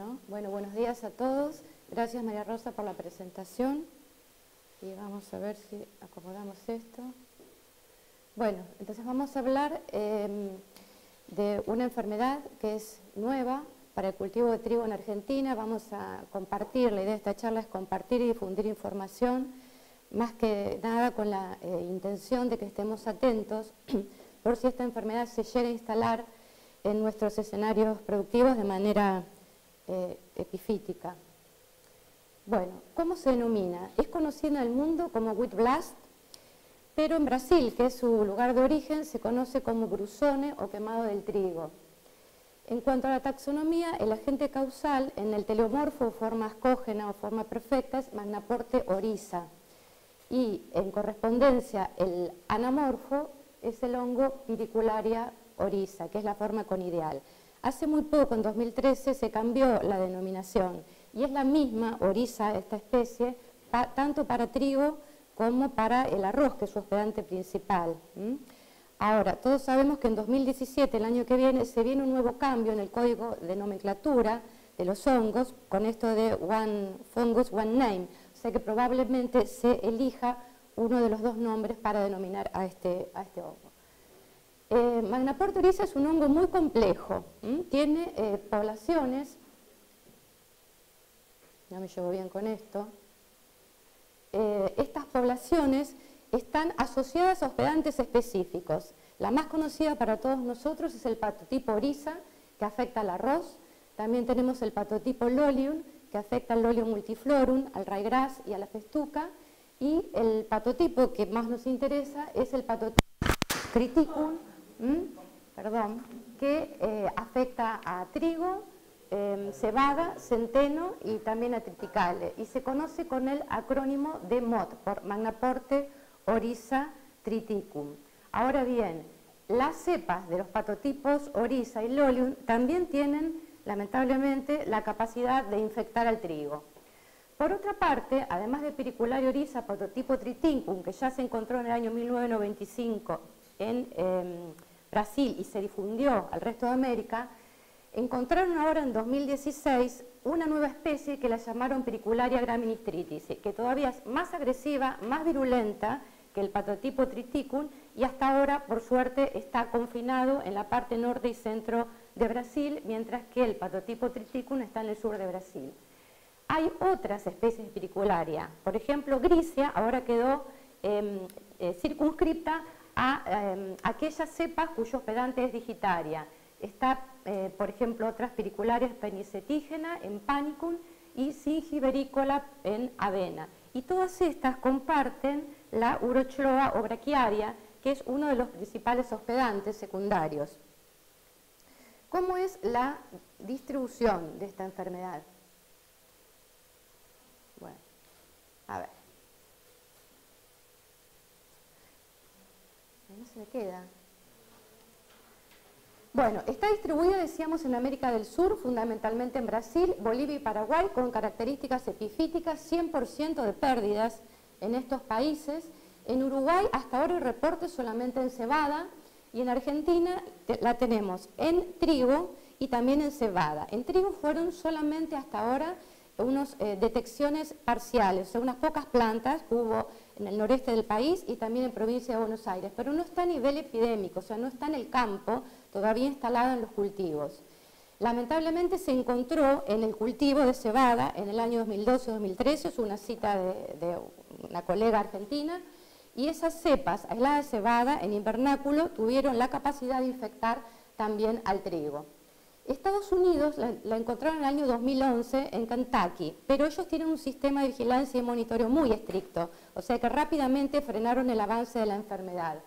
¿no? Bueno, buenos días a todos. Gracias, María Rosa, por la presentación. Y vamos a ver si acomodamos esto. Bueno, entonces vamos a hablar de una enfermedad que es nueva para el cultivo de trigo en Argentina. Vamos a compartir, la idea de esta charla es compartir y difundir información, más que nada con la intención de que estemos atentos por si esta enfermedad se llega a instalar en nuestros escenarios productivos de manera epifítica. Bueno, ¿cómo se denomina? Es conocida en el mundo como wheat blast, pero en Brasil, que es su lugar de origen, se conoce como brusone o quemado del trigo. En cuanto a la taxonomía, el agente causal en el teleomorfo o forma ascógena o forma perfecta es Magnaporte oryza. Y en correspondencia, el anamorfo es el hongo Piricularia oryza, que es la forma conidial. Hace muy poco, en 2013, se cambió la denominación y es la misma oryza, esta especie, tanto para trigo como para el arroz, que es su hospedante principal. Ahora, todos sabemos que en 2017, el año que viene, se viene un nuevo cambio en el código de nomenclatura de los hongos, con esto de One Fungus, One Name, o sea que probablemente se elija uno de los dos nombres para denominar a este hongo. Magnaporte oryza es un hongo muy complejo, tiene poblaciones, no me llevo bien con esto, estas poblaciones están asociadas a hospedantes específicos. La más conocida para todos nosotros es el patotipo oryza, que afecta al arroz. También tenemos el patotipo lolium, que afecta al Lolium multiflorum, al ryegrass y a la festuca. Y el patotipo que más nos interesa es el patotipo triticum, que afecta a trigo, cebada, centeno y también a triticale, y se conoce con el acrónimo de MOT, por Magnaporte oryza triticum. Ahora bien, las cepas de los patotipos oryza y lolium también tienen, lamentablemente, la capacidad de infectar al trigo. Por otra parte, además de Piricularia oryza, patotipo triticum, que ya se encontró en el año 1995 en Brasil y se difundió al resto de América, encontraron ahora en 2016 una nueva especie que la llamaron Piricularia graminis, que todavía es más agresiva, más virulenta que el patotipo triticum y hasta ahora, por suerte, está confinado en la parte norte y centro de Brasil, mientras que el patotipo triticum está en el sur de Brasil. Hay otras especies de Piricularia, por ejemplo, Grisia ahora quedó circunscripta a aquellas cepas cuyo hospedante es digitaria. Está, por ejemplo, otras Piricularias penicetígena en Panicum y Singibericola en Avena. Y todas estas comparten la Urochloa o braquiaria, que es uno de los principales hospedantes secundarios. ¿Cómo es la distribución de esta enfermedad? Bueno, a ver. No se me queda. Bueno, está distribuida, decíamos, en América del Sur, fundamentalmente en Brasil, Bolivia y Paraguay, con características epifíticas, 100% de pérdidas en estos países. En Uruguay, hasta ahora el reporte solamente en cebada, y en Argentina la tenemos en trigo y también en cebada. En trigo fueron solamente hasta ahora unas detecciones parciales, o sea, unas pocas plantas que hubo en el noreste del país y también en provincia de Buenos Aires, pero no está a nivel epidémico, o sea, no está en el campo todavía instalado en los cultivos. Lamentablemente se encontró en el cultivo de cebada en el año 2012-2013, es una cita de una colega argentina, y esas cepas aisladas de cebada en invernáculo tuvieron la capacidad de infectar también al trigo. Estados Unidos la encontraron en el año 2011 en Kentucky, pero ellos tienen un sistema de vigilancia y monitoreo muy estricto, o sea que rápidamente frenaron el avance de la enfermedad.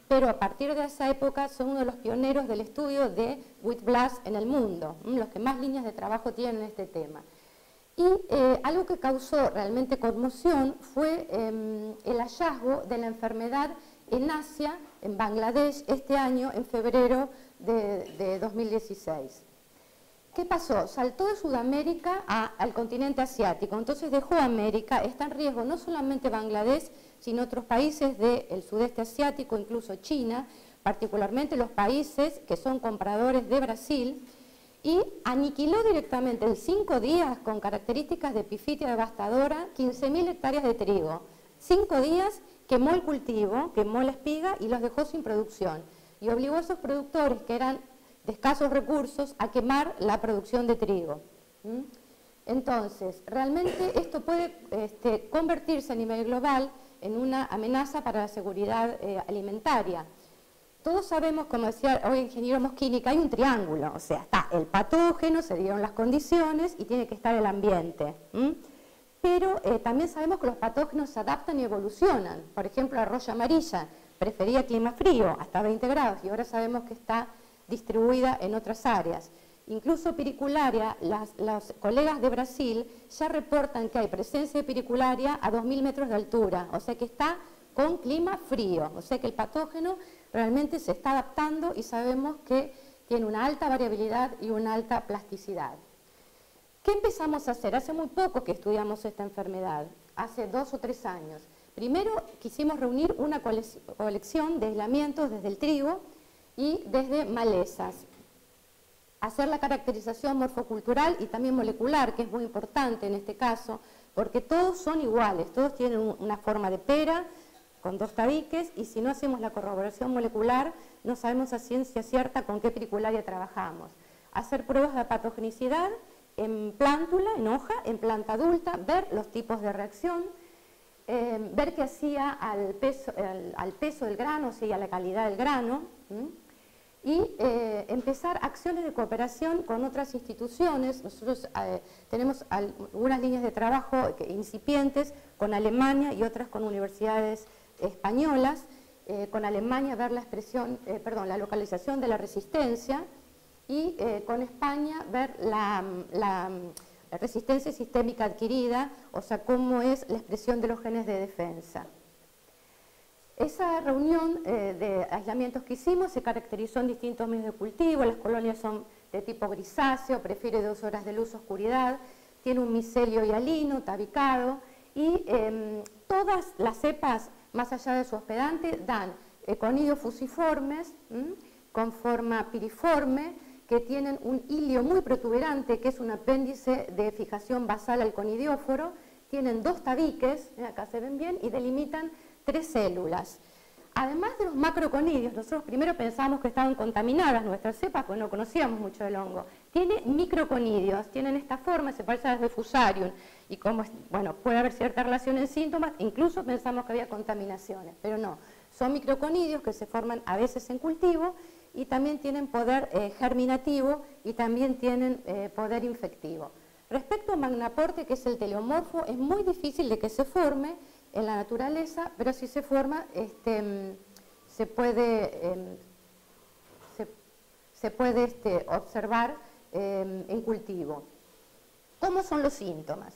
Pero a partir de esa época son uno de los pioneros del estudio de wheat blast en el mundo, los que más líneas de trabajo tienen en este tema. Y algo que causó realmente conmoción fue el hallazgo de la enfermedad en Asia, en Bangladesh, este año, en febrero de 2016. ¿Qué pasó? Saltó de Sudamérica al continente asiático, entonces dejó América, está en riesgo no solamente Bangladesh, sino otros países del sudeste asiático, incluso China, particularmente los países que son compradores de Brasil, y aniquiló directamente en 5 días, con características de epifitia devastadora, 15.000 hectáreas de trigo. 5 días quemó el cultivo, quemó la espiga y los dejó sin producción. Y obligó a esos productores, que eran de escasos recursos, a quemar la producción de trigo. Entonces, realmente esto puede convertirse a nivel global en una amenaza para la seguridad alimentaria. Todos sabemos, como decía hoy el ingeniero Moschini, que hay un triángulo, o sea, está el patógeno, se dieron las condiciones y tiene que estar el ambiente. Pero también sabemos que los patógenos se adaptan y evolucionan. Por ejemplo, la roya amarilla prefería clima frío, hasta 20 grados, y ahora sabemos que está distribuida en otras áreas. Incluso piricularia, los colegas de Brasil ya reportan que hay presencia de piricularia a 2.000 metros de altura, o sea que está con clima frío, o sea que el patógeno realmente se está adaptando y sabemos que tiene una alta variabilidad y una alta plasticidad. ¿Qué empezamos a hacer? Hace muy poco que estudiamos esta enfermedad, hace 2 o 3 años. Primero quisimos reunir una colección de aislamientos desde el trigo y desde malezas. Hacer la caracterización morfocultural y también molecular, que es muy importante en este caso, porque todos son iguales, todos tienen una forma de pera, con 2 tabiques, y si no hacemos la corroboración molecular, no sabemos a ciencia cierta con qué piricularia trabajamos. Hacer pruebas de patogenicidad en plántula, en hoja, en planta adulta, ver los tipos de reacción, ver qué hacía al peso del grano, o sea, a la calidad del grano, y empezar acciones de cooperación con otras instituciones. Nosotros tenemos algunas líneas de trabajo incipientes con Alemania y otras con universidades españolas. Con Alemania ver la localización de la resistencia, y con España ver la resistencia sistémica adquirida, o sea, cómo es la expresión de los genes de defensa. Esa reunión de aislamientos que hicimos se caracterizó en distintos medios de cultivo. Las colonias son de tipo grisáceo, prefiere 2 horas de luz oscuridad, tiene un micelio hialino, tabicado, y todas las cepas, más allá de su hospedante, dan conidios fusiformes, con forma piriforme, que tienen un hilio muy protuberante, que es un apéndice de fijación basal al conidióforo, tienen 2 tabiques, acá se ven bien, y delimitan 3 células. Además de los macroconidios, nosotros primero pensábamos que estaban contaminadas nuestras cepas, porque no conocíamos mucho del hongo. Tiene microconidios, tienen esta forma, se parecen a las de Fusarium, y como, bueno, puede haber cierta relación en síntomas, incluso pensamos que había contaminaciones, pero no. Son microconidios que se forman a veces en cultivo, y también tienen poder germinativo y también tienen poder infectivo. Respecto a magnaporte, que es el teleomorfo, es muy difícil de que se forme en la naturaleza, pero si se forma, se puede observar en cultivo. ¿Cómo son los síntomas?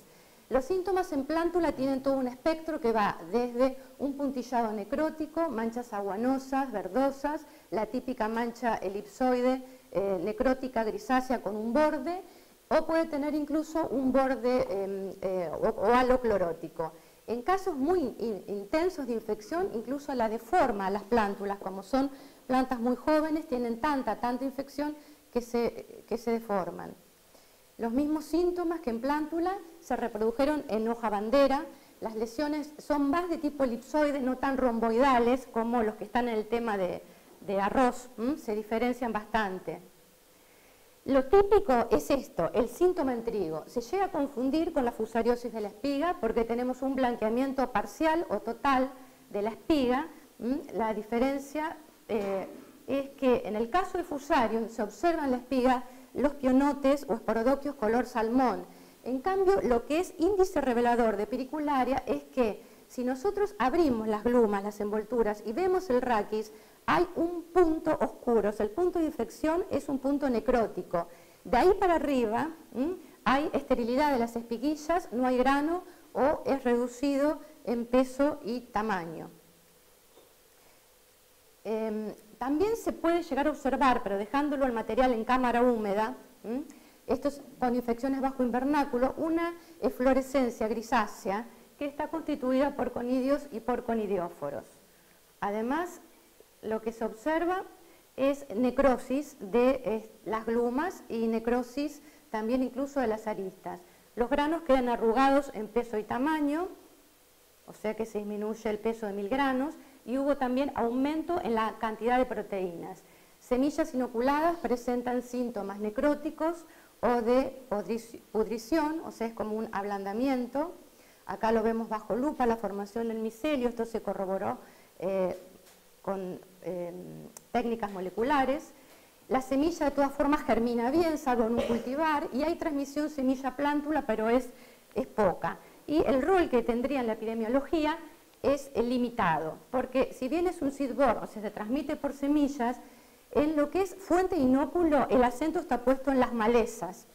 Los síntomas en plántula tienen todo un espectro que va desde un puntillado necrótico, manchas aguanosas, verdosas, la típica mancha elipsoide, necrótica, grisácea con un borde, o puede tener incluso un borde o halo clorótico. En casos muy intensos de infección, incluso la deforma las plántulas, como son plantas muy jóvenes, tienen tanta infección que se deforman. Los mismos síntomas que en plántula se reprodujeron en hoja bandera. Las lesiones son más de tipo elipsoide, no tan romboidales como los que están en el tema de arroz, se diferencian bastante. Lo típico es esto, el síntoma en trigo. Se llega a confundir con la fusariosis de la espiga porque tenemos un blanqueamiento parcial o total de la espiga. La diferencia es que en el caso de Fusarium se observa en la espiga los pionotes o esporodoquios color salmón. En cambio, lo que es índice revelador de piricularia es que si nosotros abrimos las glumas, las envolturas y vemos el raquis, hay un punto oscuro, o sea, el punto de infección es un punto necrótico. De ahí para arriba hay esterilidad de las espiguillas, no hay grano o es reducido en peso y tamaño. También se puede llegar a observar, pero dejándolo el material en cámara húmeda, esto es con infecciones bajo invernáculo, una eflorescencia grisácea que está constituida por conidios y por conidióforos. Además, lo que se observa es necrosis de las glumas y necrosis también incluso de las aristas. Los granos quedan arrugados en peso y tamaño, o sea que se disminuye el peso de 1000 granos, y hubo también aumento en la cantidad de proteínas. Semillas inoculadas presentan síntomas necróticos o de pudrición, o sea, es como un ablandamiento. Acá lo vemos bajo lupa, la formación del micelio, esto se corroboró con técnicas moleculares. La semilla de todas formas germina bien, salvo en un cultivar, y hay transmisión semilla-plántula, pero es poca. Y el rol que tendría en la epidemiología es limitado, porque si bien es un seedborne, o sea, se transmite por semillas, en lo que es fuente e inóculo, el acento está puesto en las malezas.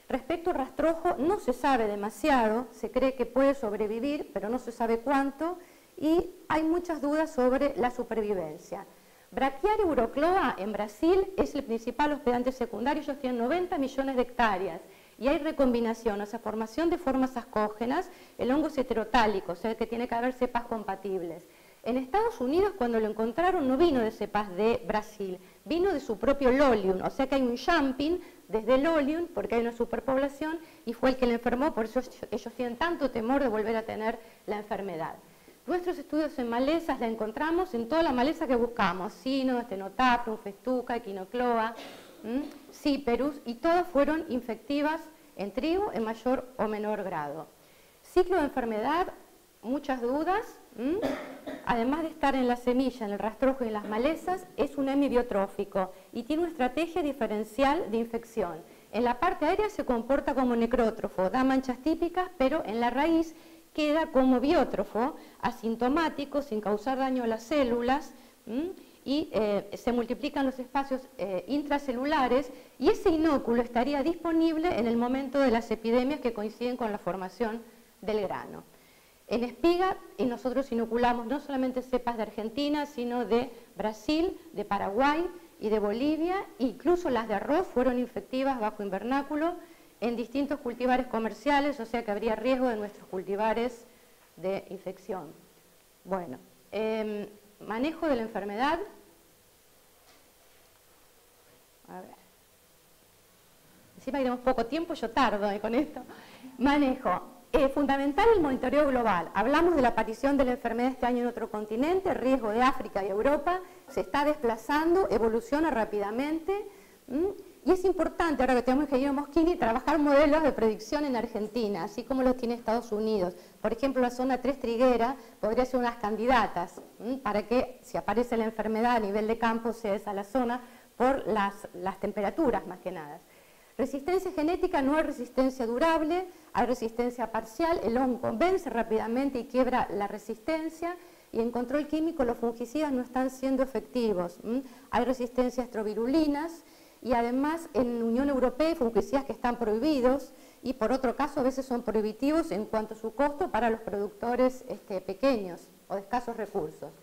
Respecto al rastrojo, no se sabe demasiado, se cree que puede sobrevivir, pero no se sabe cuánto, y hay muchas dudas sobre la supervivencia. Brachiaria eurocloa en Brasil es el principal hospedante secundario, ellos tienen 90 millones de hectáreas, y hay recombinación, o sea, formación de formas ascógenas, el hongo es heterotálico, o sea que tiene que haber cepas compatibles. En Estados Unidos, cuando lo encontraron, no vino de cepas de Brasil, vino de su propio Lolium, o sea que hay un jumping desde Lolium, porque hay una superpoblación, y fue el que le enfermó, por eso ellos tienen tanto temor de volver a tener la enfermedad. Nuestros estudios en malezas la encontramos en toda la maleza que buscamos, Sino, Stenotaprum, Festuca, Equinocloa, Cyperus, y todas fueron infectivas en trigo en mayor o menor grado. Ciclo de enfermedad, muchas dudas, además de estar en la semilla, en el rastrojo y en las malezas, es un hemibiotrófico y tiene una estrategia diferencial de infección. En la parte aérea se comporta como necrótrofo, da manchas típicas, pero en la raíz queda como biótrofo, asintomático, sin causar daño a las células, y se multiplican los espacios intracelulares, y ese inóculo estaría disponible en el momento de las epidemias que coinciden con la formación del grano. En espiga, y nosotros inoculamos no solamente cepas de Argentina, sino de Brasil, de Paraguay y de Bolivia, incluso las de arroz fueron infectivas bajo invernáculo en distintos cultivares comerciales, o sea que habría riesgo de nuestros cultivares de infección. Bueno, manejo de la enfermedad. A ver. Encima que tenemos poco tiempo, yo tardo con esto. Manejo. Fundamental el monitoreo global. Hablamos de la aparición de la enfermedad este año en otro continente, riesgo de África y Europa, se está desplazando, evoluciona rápidamente, y es importante, ahora que tenemos ingeniero Moschini, trabajar modelos de predicción en Argentina, así como los tiene Estados Unidos. Por ejemplo, la zona 3 triguera podría ser unas candidatas, para que si aparece la enfermedad a nivel de campo sea esa la zona, por las temperaturas más que nada. Resistencia genética, no hay resistencia durable, hay resistencia parcial, el hongo vence rápidamente y quiebra la resistencia, y en control químico los fungicidas no están siendo efectivos. Hay resistencia a estrovirulinas, y además en Unión Europea hay fungicidas que están prohibidos, y por otro caso a veces son prohibitivos en cuanto a su costo para los productores pequeños o de escasos recursos.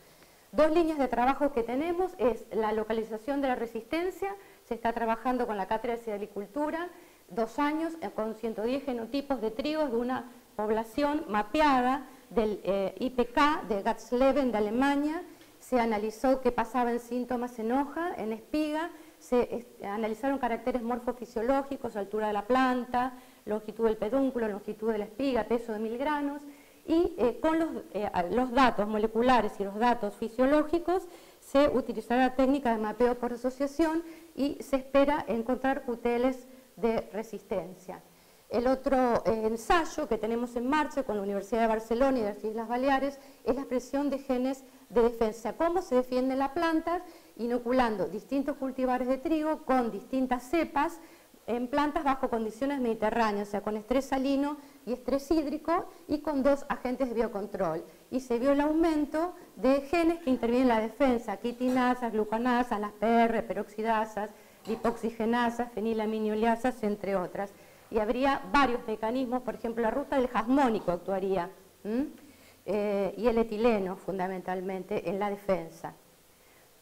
Dos líneas de trabajo que tenemos es la localización de la resistencia. Se está trabajando con la Cátedra de Silvicultura, 2 años, con 110 genotipos de trigos de una población mapeada del IPK de Gatsleben de Alemania. Se analizó qué pasaba en síntomas en hoja, en espiga, se analizaron caracteres morfofisiológicos, altura de la planta, longitud del pedúnculo, longitud de la espiga, peso de 1000 granos, y con los datos moleculares y los datos fisiológicos se utilizará la técnica de mapeo por asociación y se espera encontrar cuteles de resistencia. El otro ensayo que tenemos en marcha con la Universidad de Barcelona y de las Islas Baleares es la expresión de genes de defensa. ¿Cómo se defiende la planta? Inoculando distintos cultivares de trigo con distintas cepas en plantas bajo condiciones mediterráneas, o sea, con estrés salino y estrés hídrico, y con 2 agentes de biocontrol. Y se vio el aumento de genes que intervienen en la defensa, quitinasas, glucanasas, las PR, peroxidasas, lipoxigenasas, fenilaminioliasas, entre otras. Y habría varios mecanismos, por ejemplo, la ruta del jasmónico actuaría, y el etileno, fundamentalmente, en la defensa.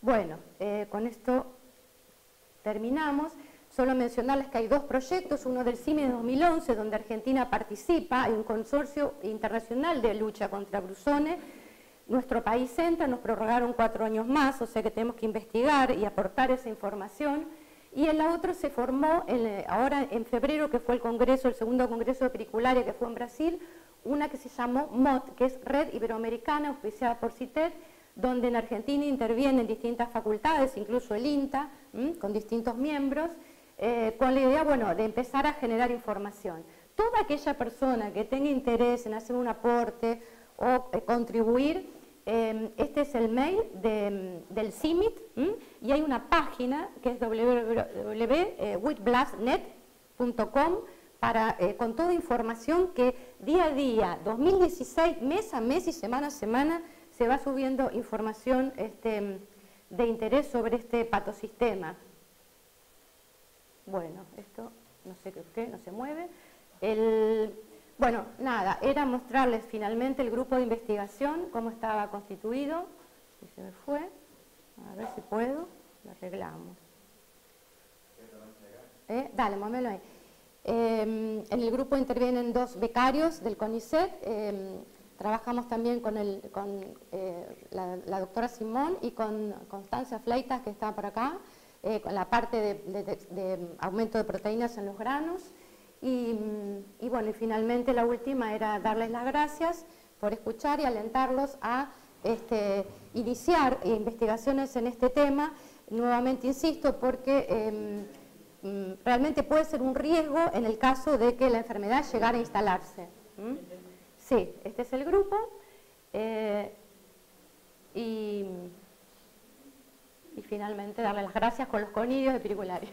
Bueno, con esto terminamos. Solo mencionarles que hay 2 proyectos, uno del CIMI de 2011, donde Argentina participa, hay un consorcio internacional de lucha contra Brusone, nuestro país entra, nos prorrogaron 4 años más, o sea que tenemos que investigar y aportar esa información. Y en la otra se formó, ahora en febrero, que fue el congreso, el segundo congreso de pericularia que fue en Brasil, una que se llamó MOT, que es Red Iberoamericana, auspiciada por CITED, donde en Argentina intervienen distintas facultades, incluso el INTA, con distintos miembros, con la idea, bueno, de empezar a generar información. Toda aquella persona que tenga interés en hacer un aporte o contribuir, este es el mail del CIMIT, y hay una página que es www.witblastnet.com con toda información que día a día, 2016, mes a mes y semana a semana, se va subiendo información de interés sobre este patosistema. Bueno, esto no sé qué, no se mueve. Bueno, nada, era mostrarles finalmente el grupo de investigación, cómo estaba constituido. Y se me fue. A ver si puedo. Lo arreglamos. Dale, móvelo ahí. En el grupo intervienen 2 becarios del CONICET. Trabajamos también con la doctora Simón y con Constancia Fleitas, que está por acá, con la parte de aumento de proteínas en los granos. Y bueno, y finalmente la última era darles las gracias por escuchar y alentarlos a iniciar investigaciones en este tema. Nuevamente insisto, porque realmente puede ser un riesgo en el caso de que la enfermedad llegara a instalarse. Sí, este es el grupo. Y finalmente darle las gracias con los conidios de pericularia.